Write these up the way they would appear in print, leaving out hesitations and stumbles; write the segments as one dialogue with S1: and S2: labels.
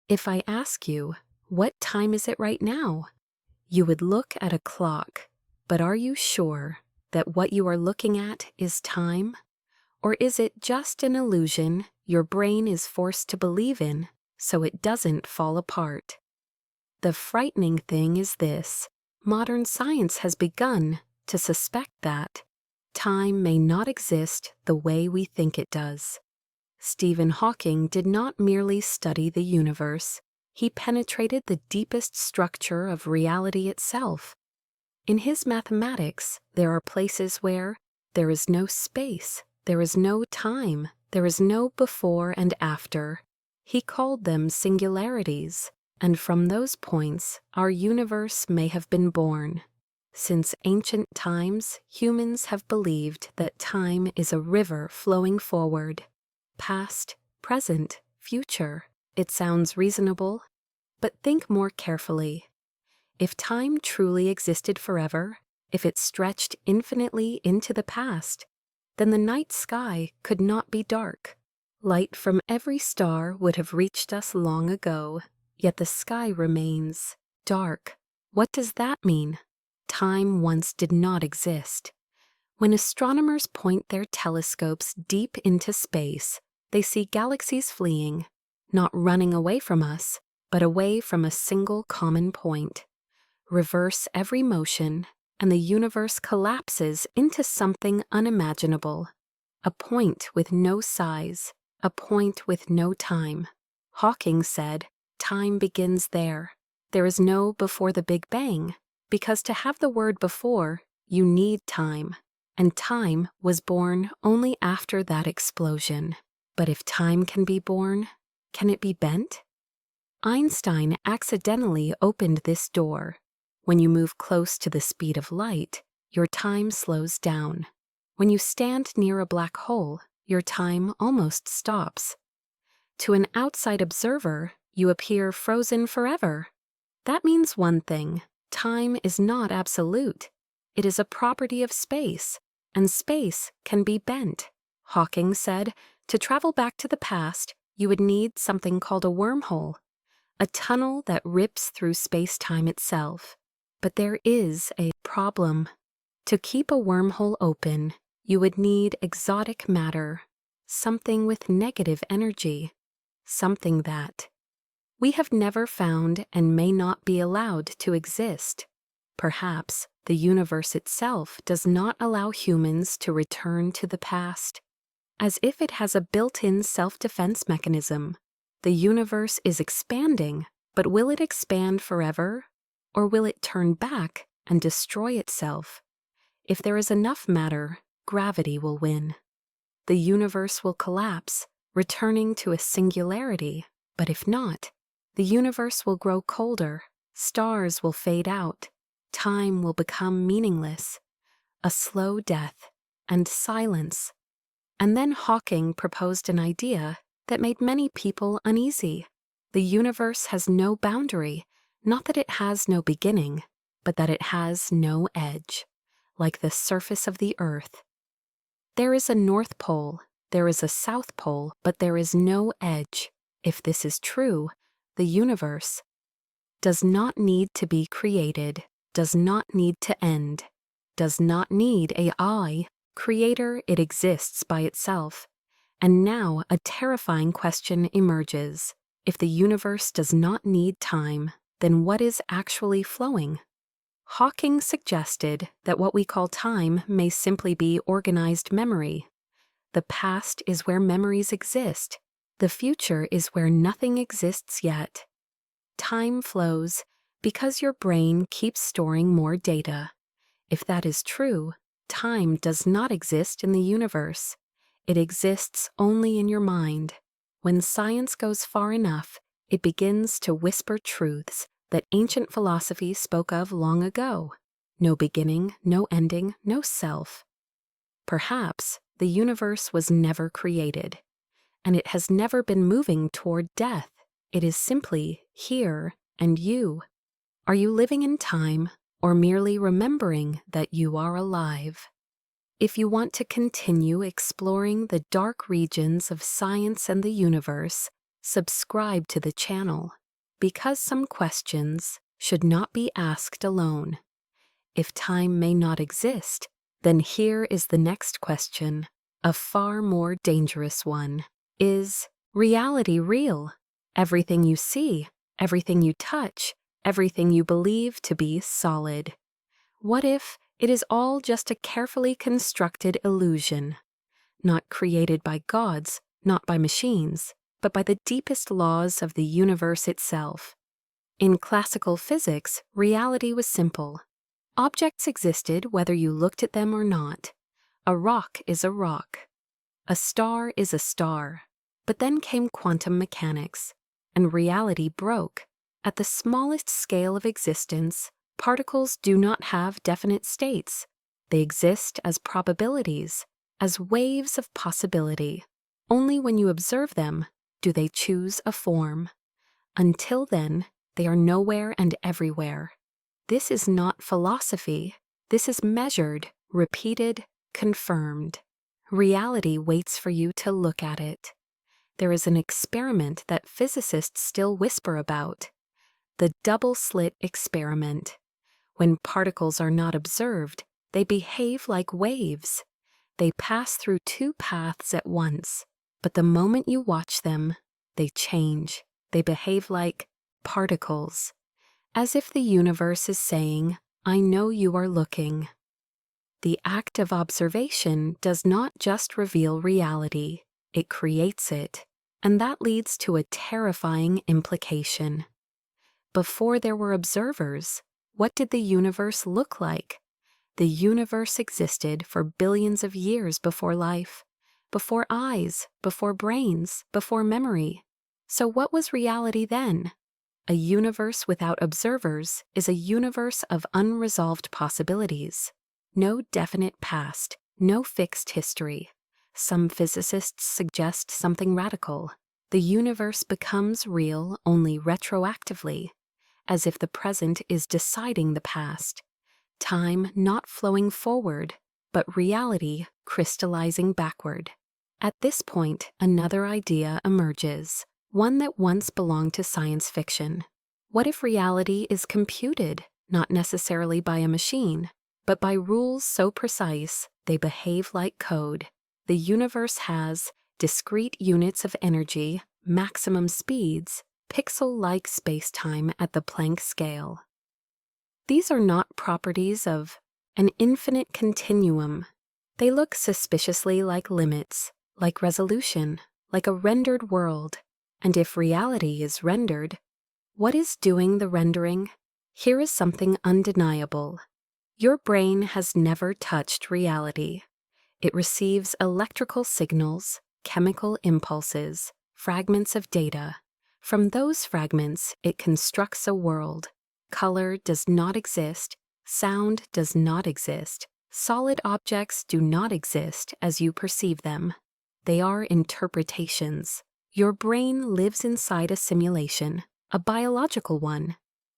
S1: If I ask you, what time is it right now? You would look at a clock, but are you sure that what you are looking at is time? Or is it just an illusion your brain is forced to believe in so it doesn't fall apart? The frightening thing is this: modern science has begun to suspect that time may not exist the way we think it does. Stephen Hawking did not merely study the universe, he penetrated the deepest structure of reality itself. In his mathematics, there are places where there is no space, there is no time, there is no before and after. He called them singularities, and from those points, our universe may have been born. Since ancient times, humans have believed that time is a river flowing forward. Past, present, future. It sounds reasonable, but think more carefully. If time truly existed forever, if it stretched infinitely into the past, then the night sky could not be dark. Light from every star would have reached us long ago, yet the sky remains dark. What does that mean? Time once did not exist. When astronomers point their telescopes deep into space, they see galaxies fleeing, not running away from us, but away from a single common point. Reverse every motion, and the universe collapses into something unimaginable. A point with no size, a point with no time. Hawking said, time begins there. There is no before the Big Bang, because to have the word before, you need time. And time was born only after that explosion. But if time can be born, can it be bent? Einstein accidentally opened this door. When you move close to the speed of light, your time slows down. When you stand near a black hole, your time almost stops. To an outside observer, you appear frozen forever. That means one thing: time is not absolute. It is a property of space, and space can be bent. Hawking said, to travel back to the past, you would need something called a wormhole, a tunnel that rips through space-time itself. But there is a problem. To keep a wormhole open, you would need exotic matter, something with negative energy, something that we have never found and may not be allowed to exist. Perhaps the universe itself does not allow humans to return to the past. As if it has a built-in self-defense mechanism. The universe is expanding, but will it expand forever? Or will it turn back and destroy itself? If there is enough matter, gravity will win. The universe will collapse, returning to a singularity. But if not, the universe will grow colder, stars will fade out, time will become meaningless, a slow death, and silence. And then Hawking proposed an idea that made many people uneasy. The universe has no boundary, not that it has no beginning, but that it has no edge, like the surface of the earth. There is a North Pole, there is a South Pole, but there is no edge. If this is true, the universe does not need to be created, does not need to end, does not need a I. Creator, it exists by itself. And now a terrifying question emerges. If the universe does not need time, then what is actually flowing? Hawking suggested that what we call time may simply be organized memory. The past is where memories exist. The future is where nothing exists yet. Time flows because your brain keeps storing more data. If that is true, time does not exist in the universe. It exists only in your mind. When science goes far enough, it begins to whisper truths that ancient philosophy spoke of long ago. No beginning, no ending, no self. Perhaps the universe was never created, and it has never been moving toward death. It is simply here and you. Are you living in time, or merely remembering that you are alive? If you want to continue exploring the dark regions of science and the universe, subscribe to the channel, because some questions should not be asked alone. If time may not exist, then here is the next question, a far more dangerous one. Is reality real? Everything you see, everything you touch, everything you believe to be solid. What if it is all just a carefully constructed illusion, not created by gods, not by machines, but by the deepest laws of the universe itself? In classical physics, reality was simple. Objects existed whether you looked at them or not. A rock is a rock. A star is a star. But then came quantum mechanics, and reality broke. At the smallest scale of existence, particles do not have definite states. They exist as probabilities, as waves of possibility. Only when you observe them do they choose a form. Until then, they are nowhere and everywhere. This is not philosophy. This is measured, repeated, confirmed. Reality waits for you to look at it. There is an experiment that physicists still whisper about. The double-slit experiment. When particles are not observed, they behave like waves. They pass through two paths at once, but the moment you watch them, they change. They behave like particles, as if the universe is saying, "I know you are looking." The act of observation does not just reveal reality, it creates it, and that leads to a terrifying implication. Before there were observers, what did the universe look like? The universe existed for billions of years before life, before eyes, before brains, before memory. So what was reality then? A universe without observers is a universe of unresolved possibilities. No definite past, no fixed history. Some physicists suggest something radical. The universe becomes real only retroactively, as if the present is deciding the past. Time not flowing forward, but reality crystallizing backward. At this point, another idea emerges, one that once belonged to science fiction. What if reality is computed, not necessarily by a machine, but by rules so precise they behave like code? The universe has discrete units of energy, maximum speeds, pixel-like space-time at the Planck scale. These are not properties of an infinite continuum. They look suspiciously like limits, like resolution, like a rendered world. And if reality is rendered, what is doing the rendering? Here is something undeniable. Your brain has never touched reality. It receives electrical signals, chemical impulses, fragments of data. From those fragments, it constructs a world. Color does not exist. Sound does not exist. Solid objects do not exist as you perceive them. They are interpretations. Your brain lives inside a simulation, a biological one.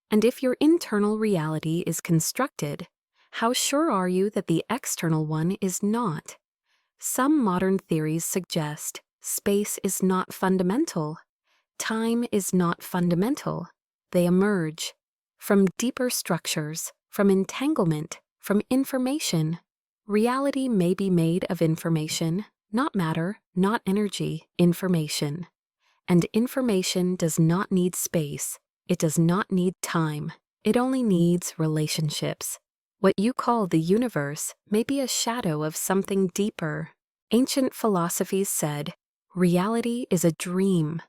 S1: And if your internal reality is constructed, how sure are you that the external one is not? Some modern theories suggest space is not fundamental. Time is not fundamental. They emerge from deeper structures, from entanglement, from information. Reality may be made of information, not matter, not energy, information. And information does not need space. It does not need time. It only needs relationships. What you call the universe may be a shadow of something deeper. Ancient philosophies said, reality is a dream,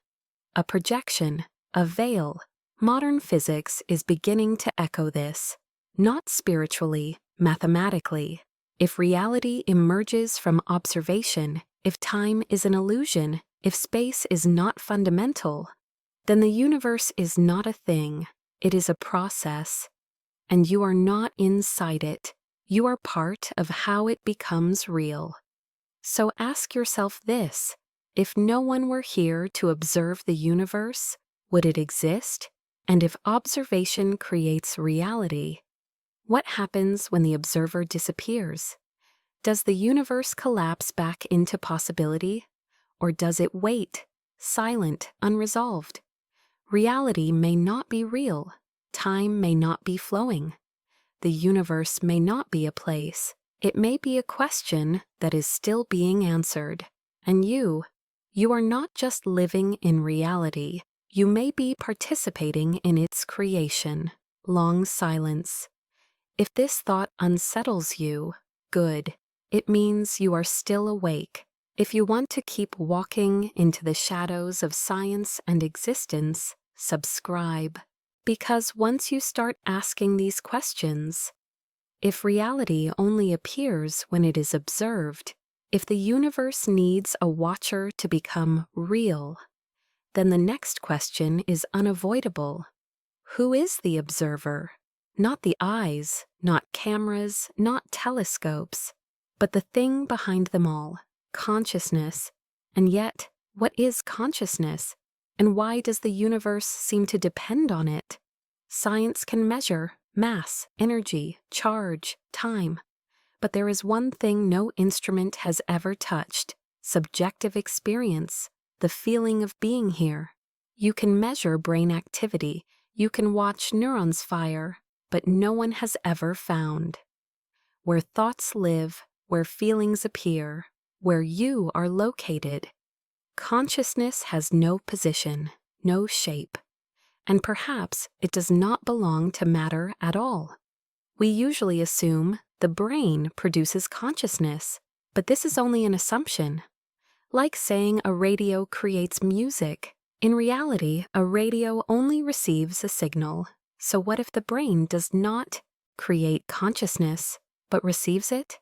S1: a projection, a veil. Modern physics is beginning to echo this, not spiritually, mathematically. If reality emerges from observation, if time is an illusion, if space is not fundamental, then the universe is not a thing, it is a process. And you are not inside it. You are part of how it becomes real. So ask yourself this: if no one were here to observe the universe, would it exist? And if observation creates reality, what happens when the observer disappears? Does the universe collapse back into possibility? Or does it wait, silent, unresolved. Reality may not be real. Time may not be flowing. The universe may not be a place. It may be a question that is still being answered. And you are not just living in reality. You may be participating in its creation. Long silence. If this thought unsettles you, good. It means you are still awake. If you want to keep walking into the shadows of science and existence, subscribe. Because once you start asking these questions, if reality only appears when it is observed, if the universe needs a watcher to become real, then the next question is unavoidable. Who is the observer? Not the eyes, not cameras, not telescopes, but the thing behind them all, consciousness. And yet, what is consciousness? And why does the universe seem to depend on it? Science can measure mass, energy, charge, time. But there is one thing no instrument has ever touched: subjective experience, the feeling of being here. You can measure brain activity, you can watch neurons fire, but no one has ever found where thoughts live, where feelings appear, where you are located. Consciousness has no position, no shape, and perhaps it does not belong to matter at all. We usually assume the brain produces consciousness, but this is only an assumption. Like saying a radio creates music. In reality, a radio only receives a signal. So what if the brain does not create consciousness, but receives it?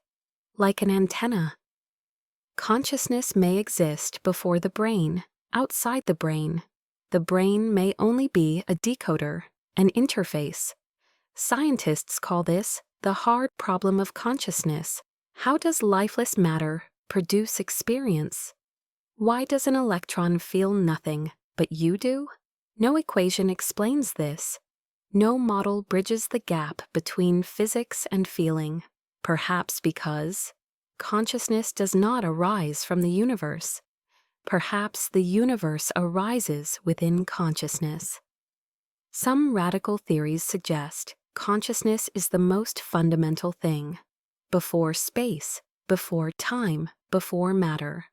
S1: Like an antenna. Consciousness may exist before the brain, outside the brain. The brain may only be a decoder, an interface. Scientists call this the hard problem of consciousness. How does lifeless matter produce experience? Why does an electron feel nothing, but you do? No equation explains this. No model bridges the gap between physics and feeling, perhaps because consciousness does not arise from the universe. Perhaps the universe arises within consciousness. Some radical theories suggest consciousness is the most fundamental thing, before space, before time, before matter.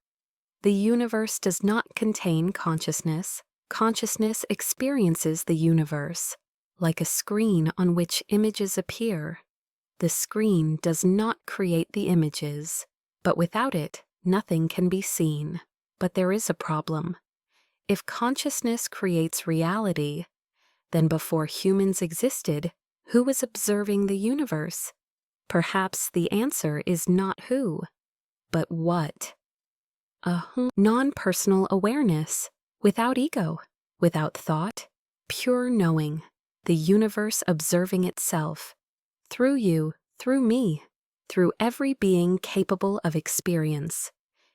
S1: The universe does not contain consciousness. Consciousness experiences the universe, like a screen on which images appear. The screen does not create the images, but without it, nothing can be seen. But there is a problem. If consciousness creates reality, then before humans existed, who was observing the universe? Perhaps the answer is not who, but what. Non-personal awareness, without ego, without thought, pure knowing, the universe observing itself, through you, through me, through every being capable of experience.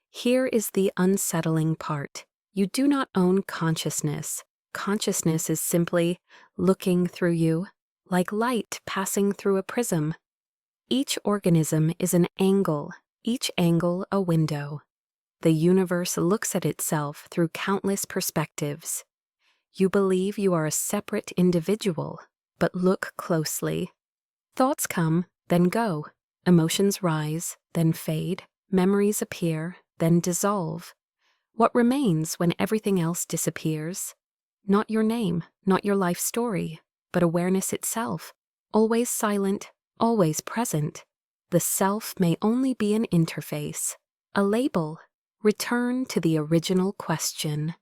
S1: Here is the unsettling part. You do not own consciousness. Consciousness is simply looking through you, like light passing through a prism. Each organism is an angle, each angle a window. The universe looks at itself through countless perspectives. You believe you are a separate individual, but look closely. Thoughts come, then go. Emotions rise, then fade. Memories appear, then dissolve. What remains when everything else disappears? Not your name, not your life story, but awareness itself, always silent, always present. The self may only be an interface, a label. Return to the original question.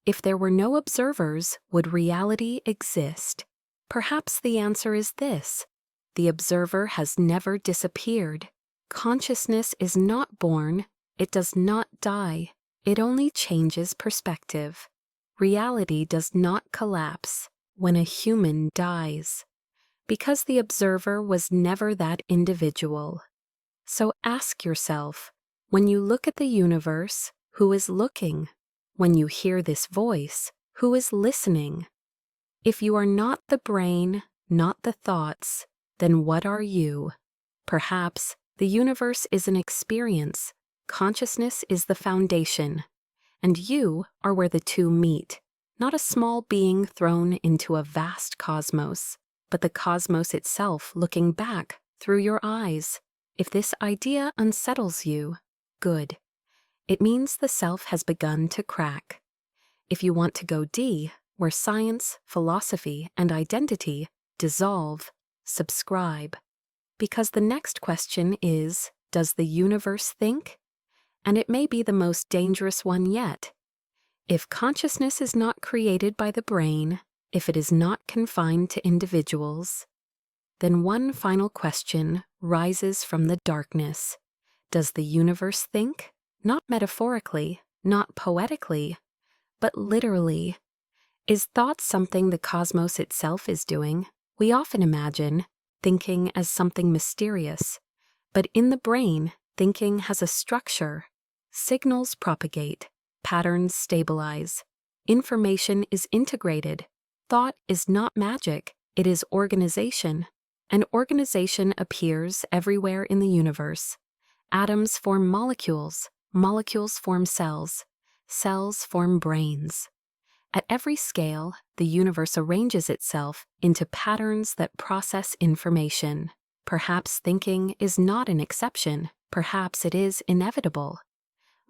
S1: If there were no observers, would reality exist? Perhaps the answer is this: the observer has never disappeared. Consciousness is not born, it does not die, it only changes perspective. Reality does not collapse when a human dies, because the observer was never that individual. So ask yourself, when you look at the universe, who is looking? When you hear this voice, who is listening? If you are not the brain, not the thoughts, then what are you? Perhaps the universe is an experience. Consciousness is the foundation. and you are where the two meet, not a small being thrown into a vast cosmos, but the cosmos itself looking back through your eyes. If this idea unsettles you, good. It means the self has begun to crack. If you want to go D, where science, philosophy, and identity dissolve, subscribe. Because the next question is, does the universe think? And it may be the most dangerous one yet. If consciousness is not created by the brain, if it is not confined to individuals, then one final question rises from the darkness. Does the universe think? Not metaphorically, not poetically, but literally. Is thought something the cosmos itself is doing? We often imagine thinking as something mysterious, but in the brain, thinking has a structure. Signals propagate, patterns stabilize, information is integrated. Thought is not magic, it is organization. And organization appears everywhere in the universe. Atoms form molecules, molecules form cells, cells form brains. At every scale, the universe arranges itself into patterns that process information. Perhaps thinking is not an exception, perhaps it is inevitable.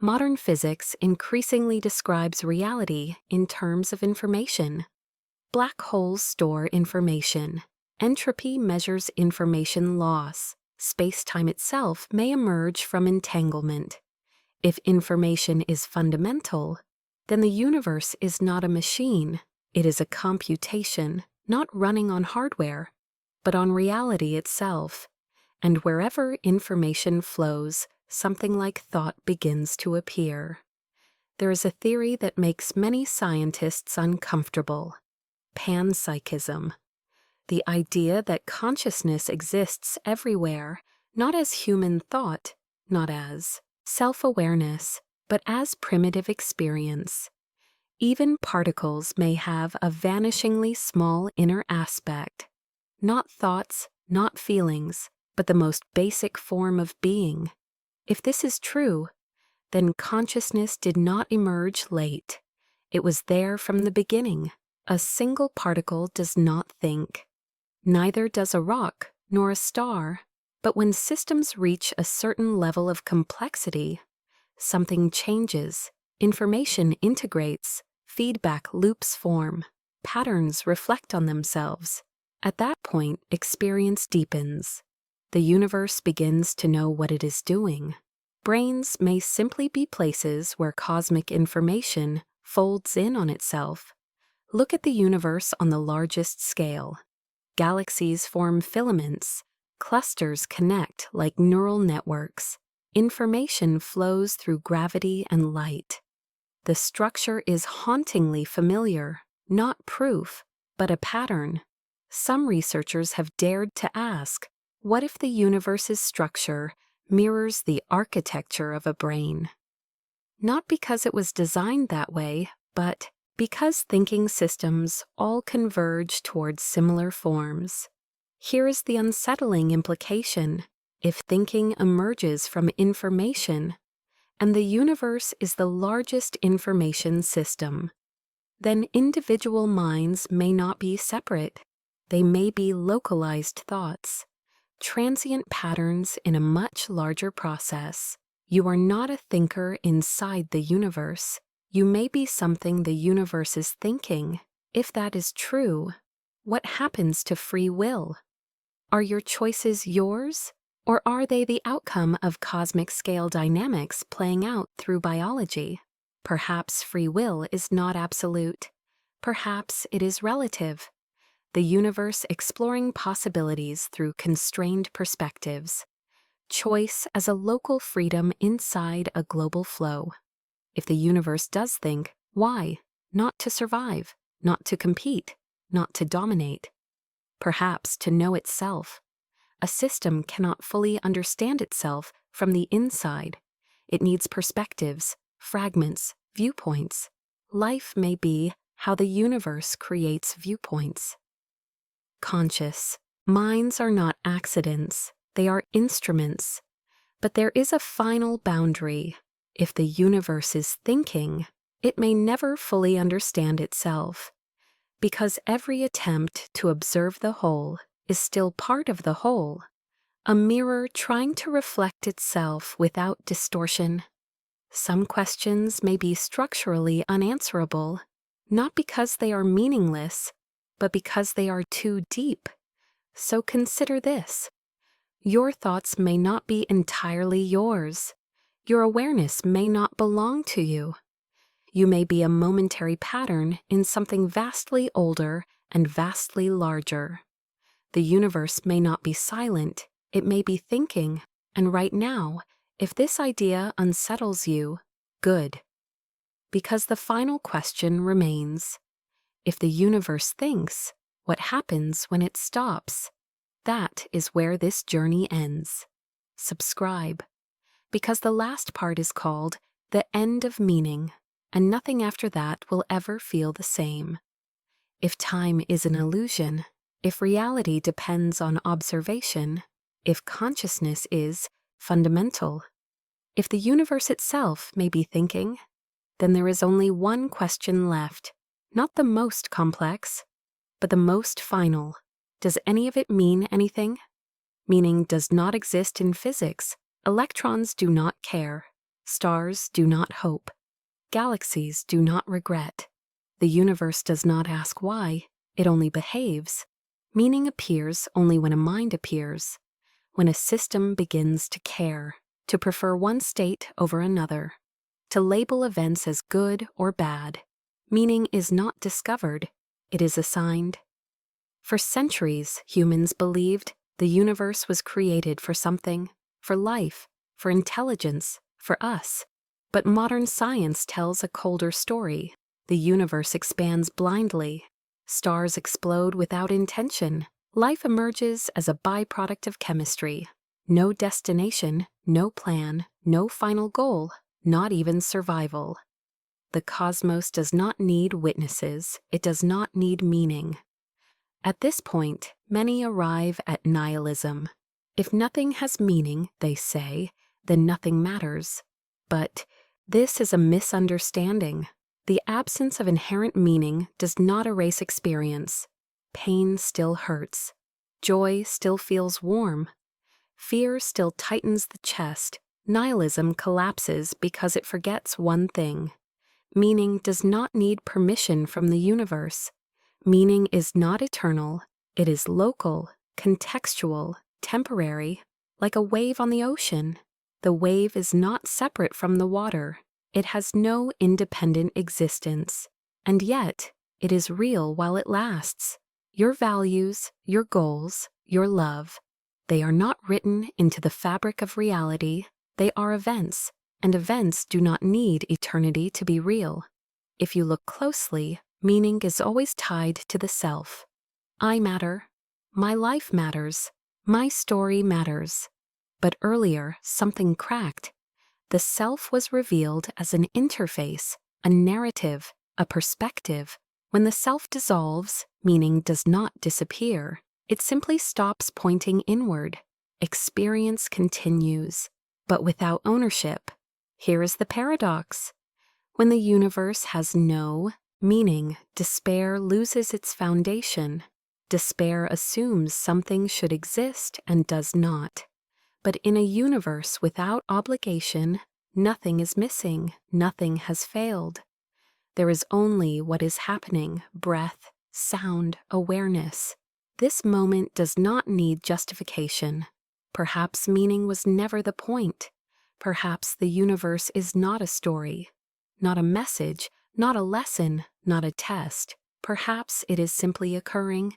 S1: Modern physics increasingly describes reality in terms of information. Black holes store information. Entropy measures information loss. Space-time itself may emerge from entanglement. If information is fundamental, then the universe is not a machine. It is a computation, not running on hardware, but on reality itself. And wherever information flows, something like thought begins to appear. There is a theory that makes many scientists uncomfortable: panpsychism. The idea that consciousness exists everywhere, not as human thought, not as self-awareness, but as primitive experience. Even particles may have a vanishingly small inner aspect, not thoughts, not feelings, but the most basic form of being. If this is true, then consciousness did not emerge late. It was there from the beginning. A single particle does not think. Neither does a rock nor a star. But when systems reach a certain level of complexity, something changes, information integrates, feedback loops form, patterns reflect on themselves. At that point, experience deepens. The universe begins to know what it is doing. Brains may simply be places where cosmic information folds in on itself. Look at the universe on the largest scale. Galaxies form filaments. Clusters connect like neural networks. Information flows through gravity and light. The structure is hauntingly familiar, not proof, but a pattern. Some researchers have dared to ask, what if the universe's structure mirrors the architecture of a brain? Not because it was designed that way, but because thinking systems all converge towards similar forms. Here is the unsettling implication. If thinking emerges from information, and the universe is the largest information system, then individual minds may not be separate. They may be localized thoughts, transient patterns in a much larger process. You are not a thinker inside the universe. You may be something the universe is thinking. If that is true, what happens to free will? Are your choices yours, or are they the outcome of cosmic scale dynamics playing out through biology? Perhaps free will is not absolute. Perhaps it is relative. The universe exploring possibilities through constrained perspectives. Choice as a local freedom inside a global flow. If the universe does think, why? Not to survive, not to compete, not to dominate. Perhaps to know itself. A system cannot fully understand itself from the inside. It needs perspectives, fragments, viewpoints. Life may be how the universe creates viewpoints. Conscious. Minds are not accidents, they are instruments. But there is a final boundary. If the universe is thinking, It may never fully understand itself, because every attempt to observe the whole is still part of the whole, a mirror trying to reflect itself without distortion. Some questions may be structurally unanswerable, not because they are meaningless, but because they are too deep. So consider this. Your thoughts may not be entirely yours. Your awareness may not belong to you. You may be a momentary pattern in something vastly older and vastly larger. The universe may not be silent, it may be thinking, and right now, if this idea unsettles you, good. Because the final question remains, if the universe thinks, what happens when it stops? That is where this journey ends. Subscribe, because the last part is called the end of meaning, and nothing after that will ever feel the same. If time is an illusion, if reality depends on observation, if consciousness is fundamental, if the universe itself may be thinking, then there is only one question left, not the most complex, but the most final. Does any of it mean anything? Meaning does not exist in physics. Electrons do not care. Stars do not hope. Galaxies do not regret. The universe does not ask why, it only behaves. Meaning appears only when a mind appears, when a system begins to care, to prefer one state over another, to label events as good or bad. Meaning is not discovered, it is assigned. For centuries, humans believed the universe was created for something, for life, for intelligence, for us. But modern science tells a colder story. The universe expands blindly. Stars explode without intention. Life emerges as a byproduct of chemistry. No destination, no plan, no final goal, not even survival. The cosmos does not need witnesses. It does not need meaning. At this point, many arrive at nihilism. If nothing has meaning, they say, then nothing matters. But this is a misunderstanding. The absence of inherent meaning does not erase experience. Pain still hurts. Joy still feels warm. Fear still tightens the chest. Nihilism collapses because it forgets one thing. Meaning does not need permission from the universe. Meaning is not eternal. It is local, contextual, temporary, like a wave on the ocean. The wave is not separate from the water. It has no independent existence. And yet, it is real while it lasts. Your values, your goals, your love, they are not written into the fabric of reality. They are events, and events do not need eternity to be real. If you look closely, meaning is always tied to the self. I matter. My life matters. My story matters. But earlier, something cracked. The self was revealed as an interface, a narrative, a perspective. When the self dissolves, meaning does not disappear. It simply stops pointing inward. Experience continues, but without ownership. Here is the paradox. When the universe has no meaning, despair loses its foundation. Despair assumes something should exist and does not. But in a universe without obligation, nothing is missing, nothing has failed. There is only what is happening, breath, sound, awareness. This moment does not need justification. Perhaps meaning was never the point. Perhaps the universe is not a story, not a message, not a lesson, not a test. Perhaps it is simply occurring,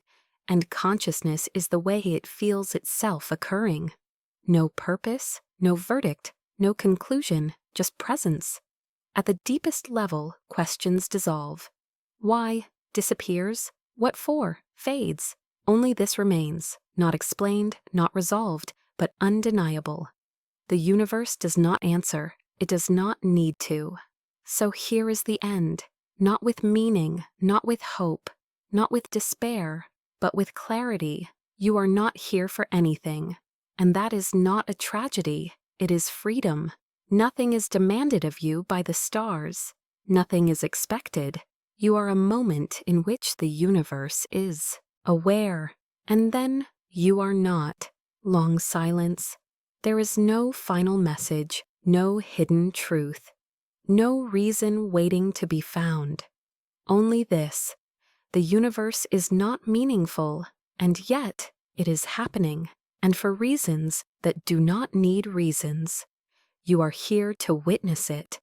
S1: and consciousness is the way it feels itself occurring. No purpose, no verdict, no conclusion, just presence. At the deepest level, questions dissolve. Why? Disappears? What for? Fades. Only this remains, not explained, not resolved, but undeniable. The universe does not answer. It does not need to. So here is the end, not with meaning, not with hope, not with despair, but with clarity. You are not here for anything. And that is not a tragedy. It is freedom. Nothing is demanded of you by the stars. Nothing is expected. You are a moment in which the universe is aware, and then you are not. Long silence. There is no final message, no hidden truth, no reason waiting to be found. Only this: the universe is not meaningful, and yet it is happening, and for reasons that do not need reasons. You are here to witness it,